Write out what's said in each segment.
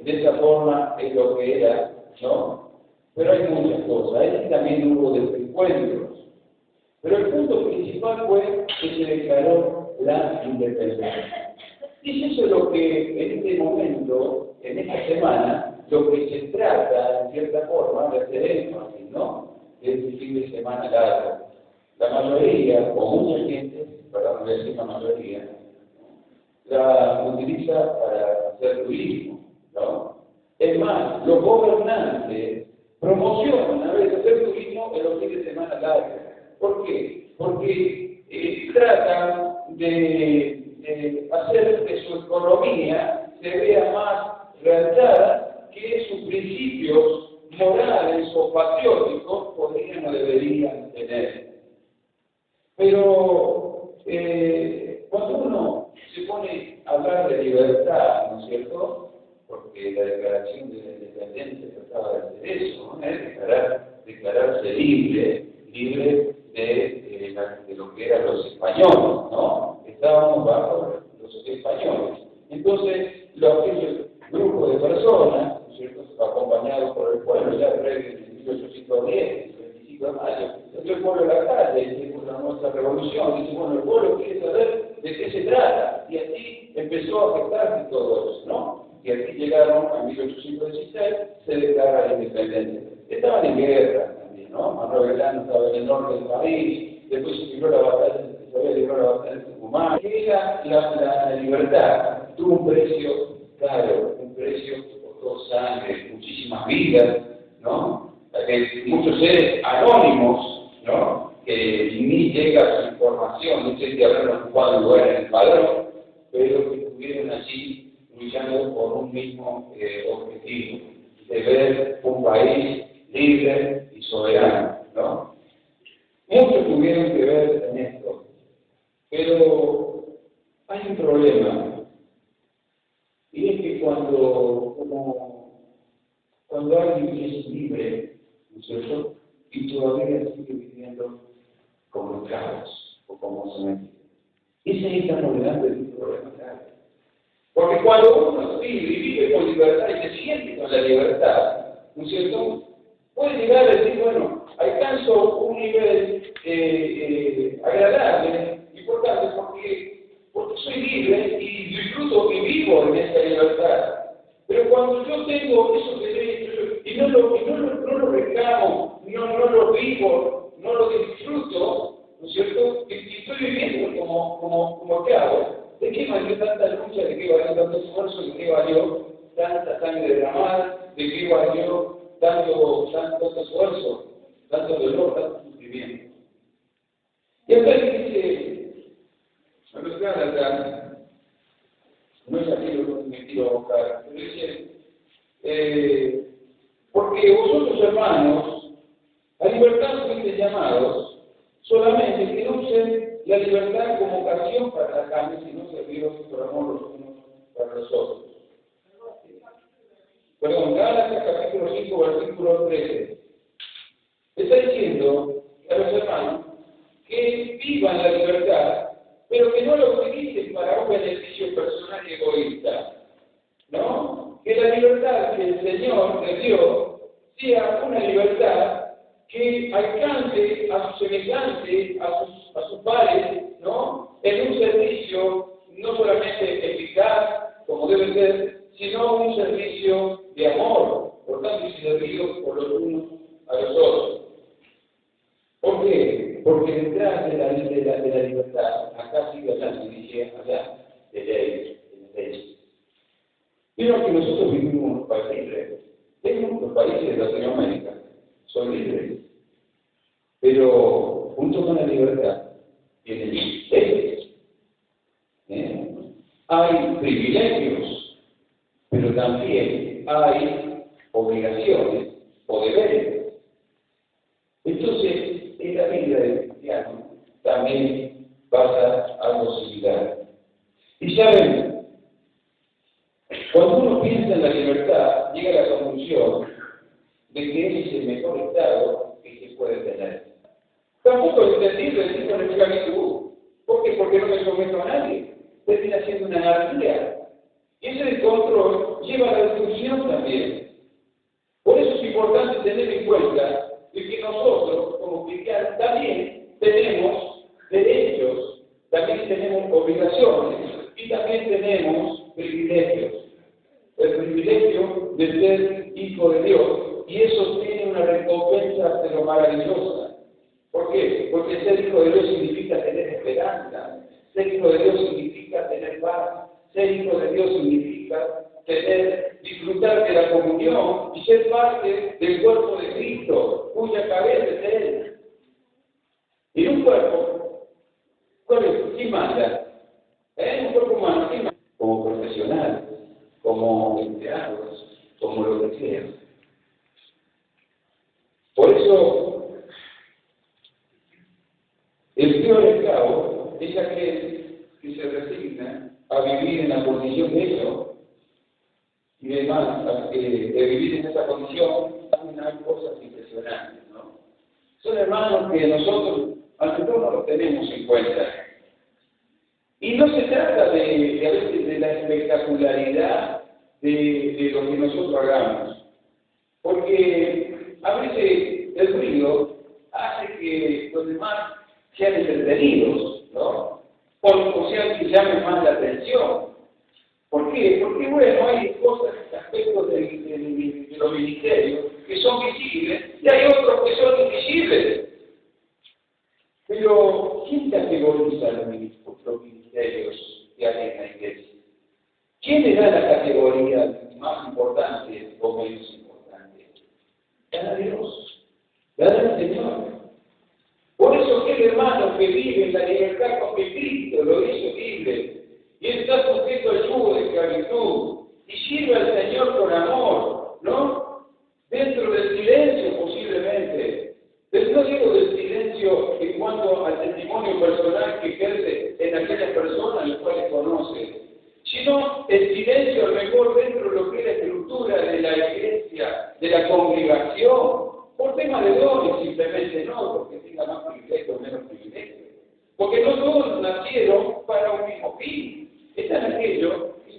de esa forma es lo que era, ¿no? Pero hay muchas cosas, ahí también hubo desencuentros. Pero el punto principal fue que se declaró la independencia. Y eso es lo que en este momento, en esta semana, lo que se trata, en cierta forma, de hacer énfasis, ¿no? De este fin de semana largo. La mayoría, o mucha gente, perdón, no voy a decir la mayoría, la utiliza para hacer turismo, ¿no? Es más, los gobernantes promocionan a veces hacer turismo en los fines de semana largos. ¿Por qué? Porque tratan de hacer que su economía se vea más realzada, que sus principios morales o patrióticos podrían o deberían tener. Pero cuando uno se pone a hablar de libertad, ¿no es cierto? Porque la declaración de la independencia trataba de hacer eso, ¿no? Declararse libre de lo que eran los españoles, ¿no? Estábamos bajo los españoles. Entonces, aquellos grupos de personas, ¿no es cierto?, acompañados por el pueblo, ya en 1810, el 25 de mayo, entró el pueblo a la calle, hicimos nuestra revolución, dice, bueno, el pueblo quiere saber de qué se trata, y así empezó a afectarse todo eso, ¿no? Y aquí llegaron a 1816, se declara la independencia. Estaban en guerra también, ¿no? Manuel Belgrano estaba en el norte del país, después se libró la batalla, se había librado la batalla de Tucumán. La libertad tuvo un precio caro, un precio que costó sangre, muchísimas vidas, ¿no? Muchos seres anónimos, ¿no? Que ni llega su información, no sé si habrán ocupado lugar en el padrón, pero que estuvieron allí luchando por un mismo objetivo, de ver un país libre y soberano, ¿no? Muchos tuvieron que ver en esto, pero hay un problema, y es que cuando alguien es libre, ¿no es cierto?, y todavía sigue viviendo como esclavos o como sometidos. Ese ahí estamos delante de un problema grave. Porque cuando uno vive con libertad y se siente con la libertad, ¿no es cierto?, puede llegar a decir, bueno, alcanzo un nivel agradable, importante, porque soy libre y disfruto y vivo en esa libertad. Pero cuando yo tengo esos derechos y no lo reclamo, no lo vivo, no lo disfruto, ¿no es cierto?, y estoy viviendo como que hago. ¿De qué valió tanta lucha? ¿De qué valió tanto esfuerzo? ¿De qué valió tanta sangre derramada? ¿De qué valió tanto esfuerzo, tanto dolor, tanto sufrimiento? Y acá dice, a los Gálatas, no es aquí lo que me quiero abocar, pero dice, porque vosotros, hermanos, a libertad fuisteis llamados, solamente que no usen la libertad como ocasión para la carne, sino serviros por amor los unos para los otros. Perdón, Gálatas capítulo 5, versículo 13. Está diciendo a los hermanos que vivan la libertad, pero que no la utilicen para un beneficio personal y egoísta, ¿no? Que la libertad que el Señor les dio sea una libertad que alcance a sus semejantes, a sus pares, ¿no?, en un servicio no solamente eficaz, como debe ser, sino un servicio de amor, por tanto, y servidos por los unos a los otros. ¿Por qué? Porque detrás de la libertad, acá sigue hablando, dice allá, de ley, de ley. Vieron que nosotros vivimos en un país libre. Los países de Latinoamérica son libres, pero junto con la libertad tienen leyes. Hay privilegios, pero también hay obligaciones o deberes. Entonces, en la vida del cristiano también pasa algo similar. Y saben, cuando uno piensa en la libertad, llega a la conclusión de que ese es el mejor estado que se puede tener. Tampoco es entendible decir con esclavitud. ¿Por qué? Porque no me someto a nadie. Termina siendo una anarquía. Y ese descontrol lleva a la destrucción de ser hijo de Dios. Y eso tiene una recompensa de lo maravillosa. ¿Por qué? Porque ser hijo de Dios significa tener esperanza. Ser hijo de Dios significa tener paz. Ser hijo de Dios significa disfrutar de la comunión y ser parte del cuerpo de Cristo, cuya cabeza es Él. Y un cuerpo, ¿quién manda? Un cuerpo humano, ¿quién manda? Como profesional, como empleados, como lo que sea. Por eso, el peor esclavo es aquel que se resigna a vivir en la condición de ellos y además de vivir en esa condición, hay cosas impresionantes, ¿no? Son hermanos que nosotros a menudo no los tenemos en cuenta. Y no se trata a veces de la espectacularidad de lo que nosotros hagamos, porque a veces el ruido hace que los demás sean entretenidos, ¿no? O sea, que llamen más la atención. ¿Por qué? Porque, bueno, hay cosas, aspectos de los ministerios que son visibles y hay otros que son invisibles. Pero, ¿quién categoriza los ministerios que hay en la iglesia? ¿Quién le da la categoría más importante o menos importante? Gana Dios, gana el Señor. Por eso aquel hermano que vive en la libertad con que Cristo lo hizo libre y está sujeto al yugo de esclavitud y sirve al Señor con amor, ¿no? Dentro del silencio posiblemente. Pero no digo del silencio en cuanto al testimonio personal que ejerce en aquellas personas a las cuales conoce, sino el silencio a lo mejor dentro de lo que es la estructura de la iglesia, de la congregación, por tema de dones simplemente, no porque tenga más privilegio o menos privilegio. Porque no todos nacieron para un mismo fin. Están aquellos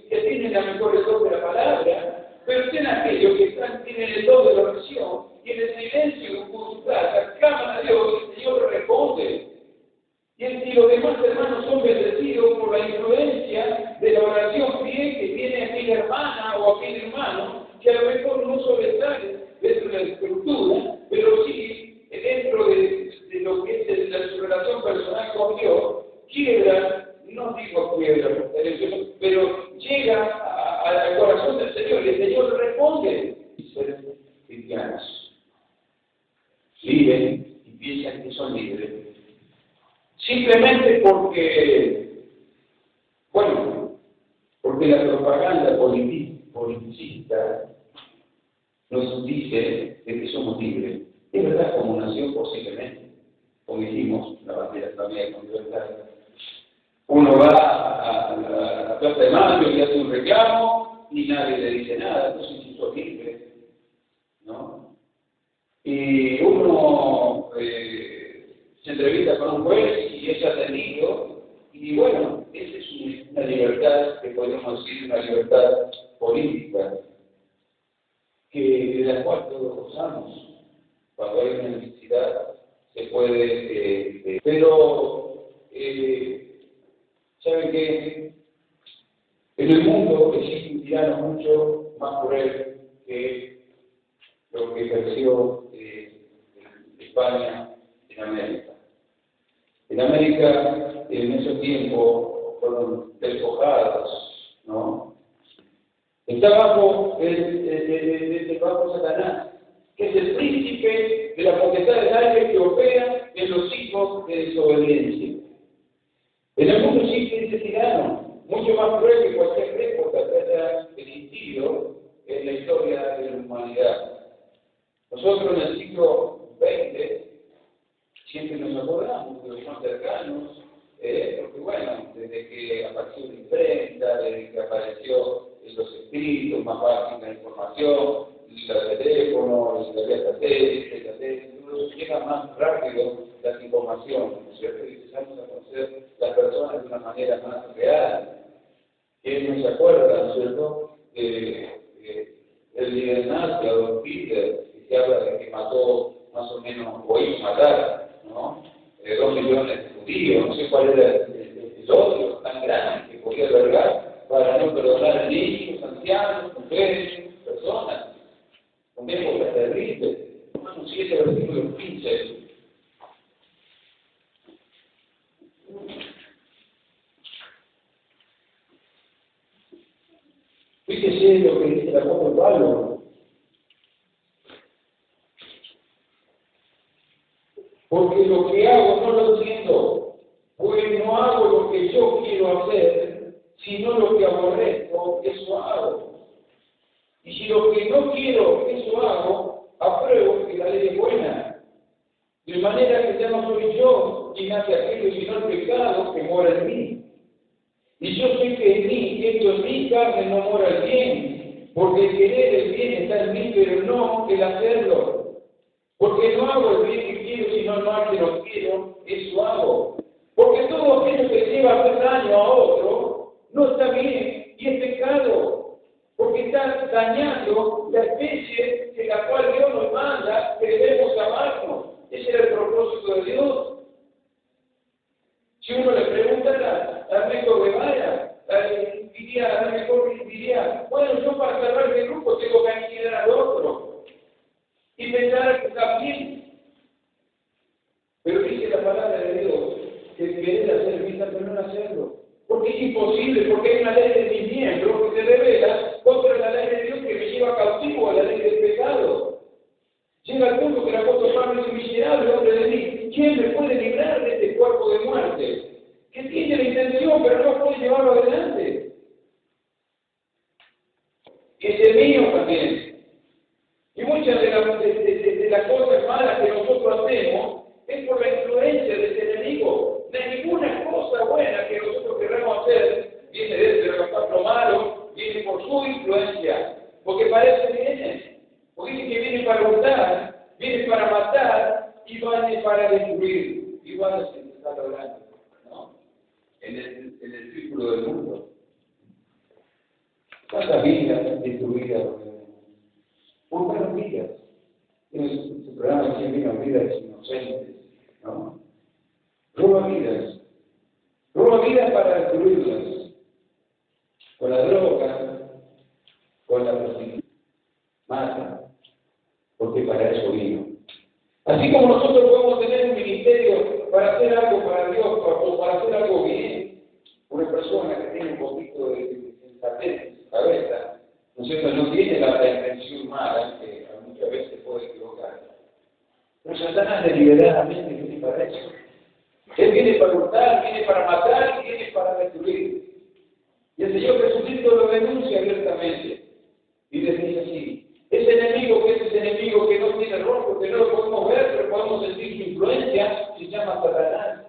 que tienen la mejor don de la palabra, pero están aquellos que tienen el don de la oración y en el silencio de su casa claman a Dios y el Señor responde. Y los demás hermanos son bendecidos por la influencia de la oración fiel que tiene aquella hermana o aquel hermano que a lo mejor no sobresale dentro de la estructura, pero sí dentro de lo que es su relación personal con Dios, quiebra, no digo quiebra, pero llega al corazón del Señor y el Señor le responde. Y ser cristianos viven y piensan que son libres. Simplemente porque la propaganda politicista nos dice de que somos libres. Es verdad, como nación posiblemente, como dijimos, la bandera también con libertad. Uno va a la Plaza de Mayo y hace un reclamo y nadie le dice nada, entonces sí sos libre, ¿no? Y uno se entrevista con un juez y es atendido, y bueno, esa es una libertad que podemos decir una libertad política, de la cual todos gozamos. Cuando hay una necesidad se puede, pero ¿saben qué? En el mundo existe un tirano mucho más cruel que lo que ejerció España en América. En América, en esos tiempos, fueron despojados, ¿no? Está bajo Satanás, que es el príncipe de la potestad del aire que opera en los hijos de desobediencia. En el mundo existe ese tirano, mucho más cruel que cualquier época que haya existido en la historia de la humanidad. Nosotros en el siglo XX siempre nos acordamos de los más cercanos, porque bueno, desde que apareció la imprenta, desde que apareció los escritos más fácil la información, el teléfono, la vía satélite, llega más rápido las informaciones, ¿no es cierto? Y empezamos a conocer las personas de una manera más real. ¿Quién no se acuerda, ¿no es cierto? El líder nazi, Adolf Hitler, que se habla de que mató más o menos, o hizo matar, ¿no? 2 millones de judíos, no sé cuál era el odio tan grande que podía albergar para no perdonar a niños, ancianos, mujeres, personas. una época terrible. Romanos 7, versículo 15. Fíjese lo que dice el apóstol Pablo. Porque lo que hago no lo entiendo, pues no hago lo que yo quiero hacer, sino lo que aborrezco, eso hago. Y si lo que no quiero, eso hago, apruebo que la ley es buena. De manera que ya no soy yo quien hace aquello, sino el pecado que mora en mí. Y yo sé que en mí, esto en mi carne no mora el bien, porque el querer el bien está en mí, pero no el hacerlo. Porque no hago el bien que quiero, sino el mal que no quiero, eso hago. Porque todo aquello que lleva a hacer daño a otro, no está bien y es pecado. Porque está dañando la especie de la cual Dios nos manda que debemos amarnos. Ese era el propósito de Dios. Si uno le preguntara a Ernesto Guevara, diría, bueno, yo para cerrar el grupo tengo que aniquilar al otro. Y pensar que está bien. Pero dice la palabra de Dios que querer hacer bien pero no hacerlo. Porque es imposible, porque hay una ley de mis miembros que se revela contra la ley de Dios que me lleva cautivo a la ley del pecado. Llega al punto que el apóstol Pablo dice, miserable hombre de mí, ¿quién me puede librar de este cuerpo de muerte? Que tiene la intención, pero no puede llevarlo adelante. Y es el mío también. Y muchas de las cosas malas que nosotros hacemos es por la influencia de ese enemigo. No hay ninguna cosa buena que nosotros queramos hacer viene de él, pero lo malo viene por su influencia. Porque para eso viene. Porque dice que viene para hurtar, viene para matar y viene para destruir. Igual es que se está logrando, ¿no? En el círculo del mundo. ¿Cuántas vidas destruidas? ¿Cuántas vidas? En su programa siempre vienen vidas inocentes, ¿no? Roba vidas para destruirlas, con la droga, con la prostitución, mata, porque para eso vino. Así como nosotros podemos tener un ministerio para hacer algo para Dios o para hacer algo bien, una persona que tiene un poquito de sensatez en su cabeza, ¿no es cierto? No tiene la intención mala, que muchas veces puede equivocar. Pero Satanás deliberadamente viene para eso. Él viene para hurtar, viene para matar y viene para destruir. Y el Señor Jesucristo lo denuncia abiertamente. Y le dice así, ese enemigo que no tiene rostro, que no lo podemos ver, pero podemos sentir su influencia, se llama Satanás.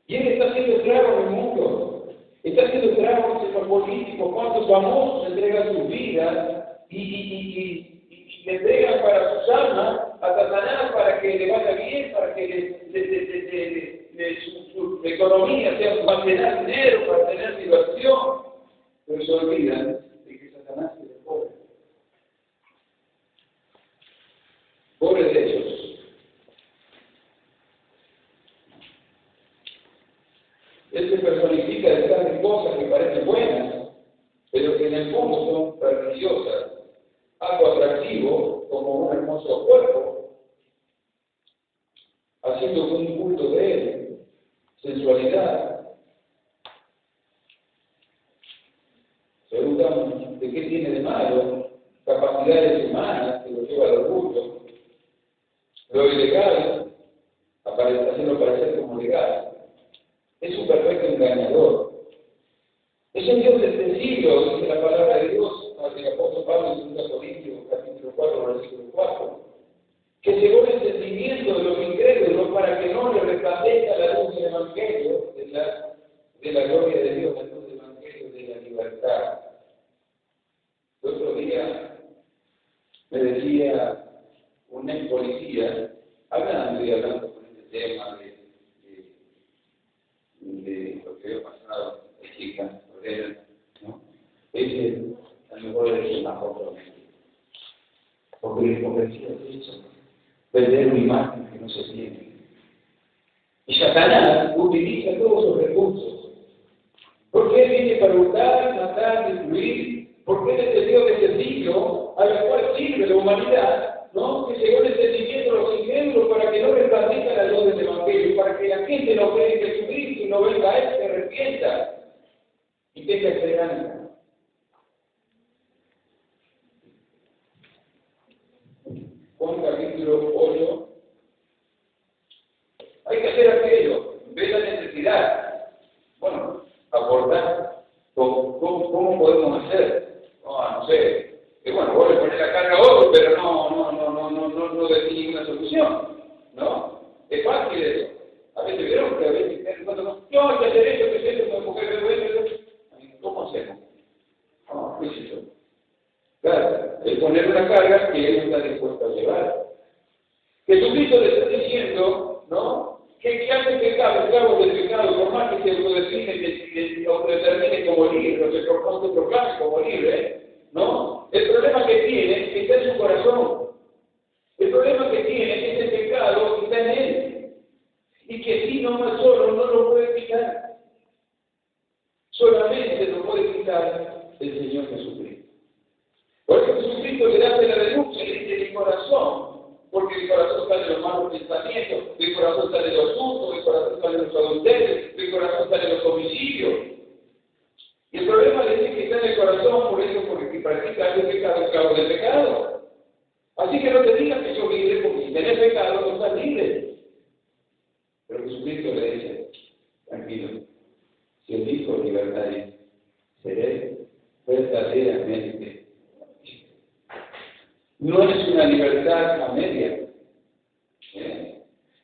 Y él está haciendo estragos en el mundo. Está haciendo estragos en los políticos. ¿Cuántos famosos entregan sus vidas y le entregan para sus almas a Satanás para que le vaya bien, para que su economía sea para tener dinero, para tener diversión? Pero se olvidan de que Satanás es pobre. Pobre de ellos. Él se personifica detrás de cosas que parecen buenas, pero que en el fondo son perniciosas. Algo atractivo, como un hermoso cuerpo, haciendo un culto de él, sensualidad. Se preguntan de qué tiene de malo, capacidades humanas que lo lleva al orgullo, lo ilegal, haciendo parecer como legal. Es un perfecto engañador. Es un Dios de este siglo, dice la palabra de Dios, el apóstol Pablo en 2 Corintios, capítulo 4, versículo 4, que llegó el entendimiento de los incrédulos para que no le resplandezca la luz del Evangelio, de la gloria de Dios, la luz del Evangelio de la libertad. El otro día me decía un ex policía, hablando con este tema de lo que había pasado, la chica, ¿no? Ese a lo mejor es el mejor problema. Porque la hipocresía es eso, vender una imagen que no se tiene. Y Satanás utiliza todos sus recursos. Porque él viene para hurtar, matar, destruir. Porque él es el Dios que se humanidad, ¿no? Que llegó el entendimiento de los incrédulos para que no resplandezca la luz del Evangelio, para que la gente no cree en Jesucristo y no venga a Él, se arrepienta y tenga esperanza. Juan capítulo 8. Hay que hacer aquello, ver la necesidad. Bueno, abordar cómo podemos hacer. No sé. Que bueno, vos le pones la carga a otro, pero no decís ninguna solución. ¿No? Es fácil eso. A veces vieron que a veces cuando no, hay que hacer esto, que es esto, como mujer, ¿cómo hacemos? No, ¿qué es eso? Claro, es poner una carga que él no está dispuesto a llevar. Jesucristo le está diciendo, ¿no? Que hace pecado, esclavo del pecado, por más que se autodefine, que se autodetermine como libre, o se proclame como libre, ¿no? El problema que tiene está en su corazón. El problema que tiene es que ese pecado está en él. Y que si no más solo no lo puede quitar. Solamente lo puede quitar el Señor Jesucristo. Por eso Jesucristo le hace la denuncia, le dice el corazón. Porque el corazón sale de los malos pensamientos, del corazón sale de los hurtos, del corazón sale de los adulterios, del corazón sale de los homicidios. Y el problema le dice que está en el corazón, por eso, porque practica el pecado, esclavo del pecado. Así que no te digas que sos libre, porque si tenés pecado no estás libre. Pero Jesucristo le dice, tranquilo, si el Hijo de libertad es, seré verdaderamente. No es una libertad a media.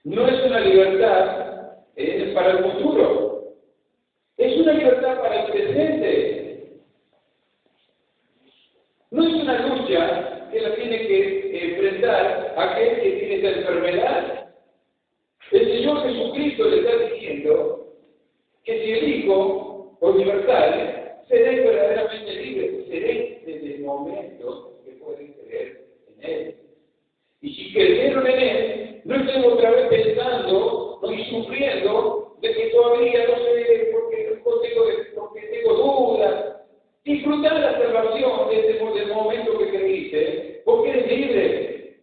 No es una libertad para el futuro. Es una libertad para el presente. No es una lucha que la tiene que enfrentar aquel que tiene esta enfermedad. El Señor Jesucristo le está diciendo que si elijo por libertad, seré verdaderamente libre. Seré desde el momento que pueden creer en Él. Y si creyeron en Él, no estén otra vez pensando, ¿no? Y sufriendo de que todavía no sé, porque tengo dudas. Disfrutar la salvación desde el momento que creíste, porque eres libre.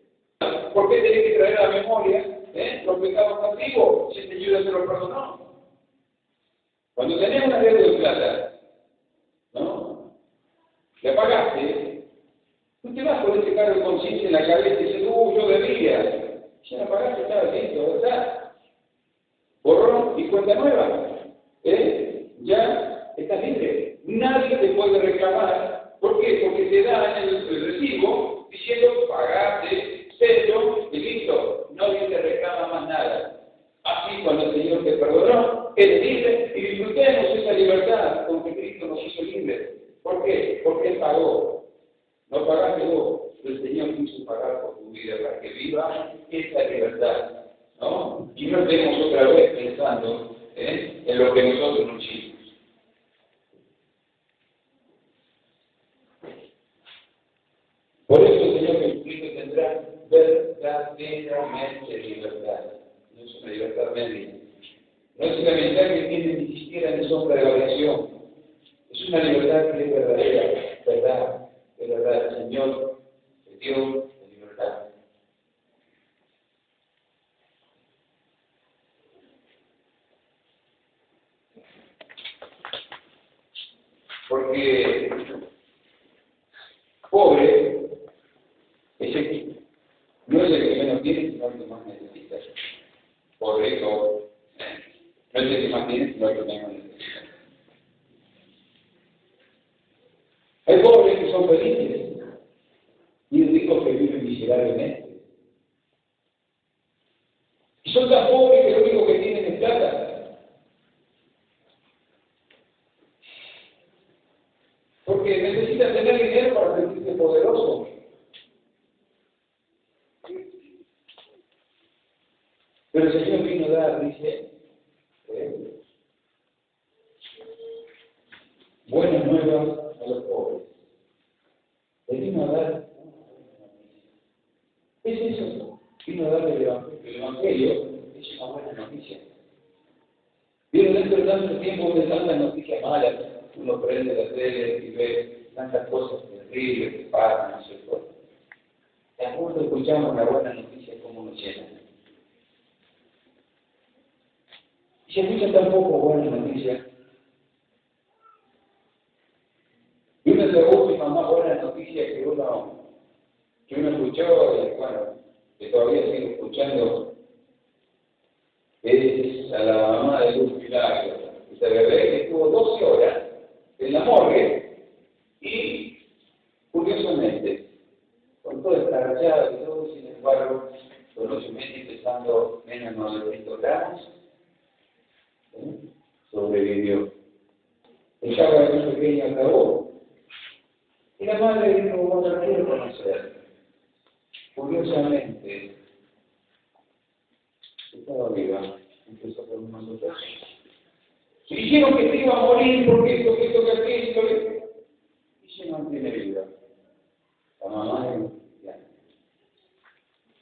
¿Por qué tenés que traer a la memoria los pecados antiguos si el Señor se los perdonó? Cuando tenés una deuda de plata, ¿no? La pagaste, no te vas con ese cargo de conciencia en la cabeza y dices, yo debía. Ya la pagaste, estaba listo, ¿verdad? Borrón y cuenta nueva. Ya estás libre. Nadie te puede reclamar. ¿Por qué? Porque te dan el recibo diciendo, pagaste, sello y listo. Nadie te reclama más nada. Así cuando el Señor te perdonó, eres libre y disfrutemos esa libertad con que Cristo nos hizo libres. ¿Por qué? Porque Él pagó. No pagaste vos, el Señor quiso pagar por tu vida para que viva esa libertad, ¿no? Y no estemos otra vez pensando en lo que nosotros no hicimos. Por eso el Señor Jesucristo tendrá verdaderamente libertad. No es una libertad media. No es una libertad que tiene ni siquiera ni sombra de variación. Es una libertad que es verdadera, verdad. De verdad, el Señor te dio la libertad. Porque pobre es el que no es el que menos tiene, sino el que más necesita. Pobre no es el que más tiene, sino el que menos necesita. Hay pobres que son felices y ricos que viven miserablemente. Y son tan pobres que lo único que tienen es plata. Porque necesitan tener dinero para sentirse poderoso. Pero el Señor vino a dar, dice, buenas nuevas a los pobres. Él vino a dar es eso. Vino a darle el Evangelio, es una buena noticia. Vino dentro de tanto tiempo de tantas noticias malas, uno prende la tele y ve tantas cosas terribles que pasan, ¿no es cierto? tan cuando escuchamos la buena noticia, cómo nos llena. Y se escucha tampoco buena noticia. Y una de las últimas más buenas noticias que uno escuchó, y bueno, que todavía sigo escuchando, es a la mamá de Luz Milagro. Esta bebé que estuvo 12 horas en la morgue y, curiosamente, con todo estarchado y todo, sin embargo, con 8 meses pesando menos de 900 gramos, sobrevivió. El caballo pequeño acabó. Y la madre dijo, bueno, la quiero conocer. Curiosamente, estaba viva, empezó con una situación. Y dijeron que se iba a morir porque esto, que aquello, y se mantiene viva. La mamá es cristiana.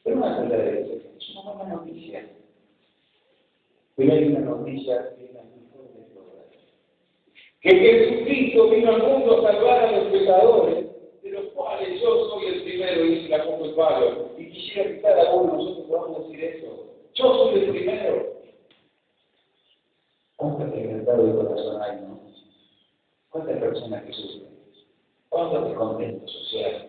Pero más allá de eso, es una buena noticia. Pero hay una noticia que es la mejor de todas. Que Jesucristo vino al mundo a salvar a los pecadores, de los cuales yo soy el primero, dice el apóstol Pablo. Y quisiera que cada uno de nosotros podamos decir eso. Yo soy el primero. ¿Cuántos quebrantados de corazón hay, no? ¿Cuántas personas que sufren? ¿Cuántos descontentos sociales?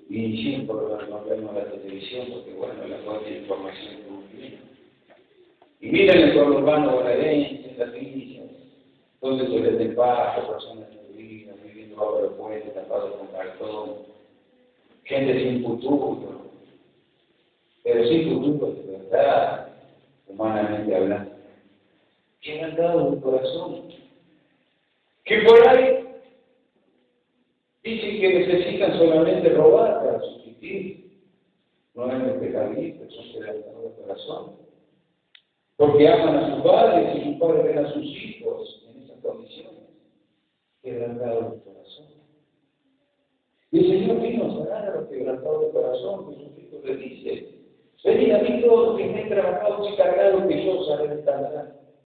Y sí, por lo que nos vemos en la televisión, porque bueno, la fuente de información que hemos tenido. Y miren el pueblo urbano bonaerense, en las villas, donde se les despacha, personas perdidas, viviendo bajo los puentes, tapados con cartón, gente sin futuro, pero sin futuro de verdad, humanamente hablando. Que han dado el corazón. Que por ahí dicen que necesitan solamente robar para subsistir. No es de pecadistas, son quebrantados de corazón. Porque aman a sus padres y sus padres ven a sus hijos en esas condiciones. Quebrantados de corazón. Y el Señor vino a sanar a los quebrantados de corazón. Jesucristo le dice: venid a mí todos los que estén trabajados y cargados, que yo os haré descansar.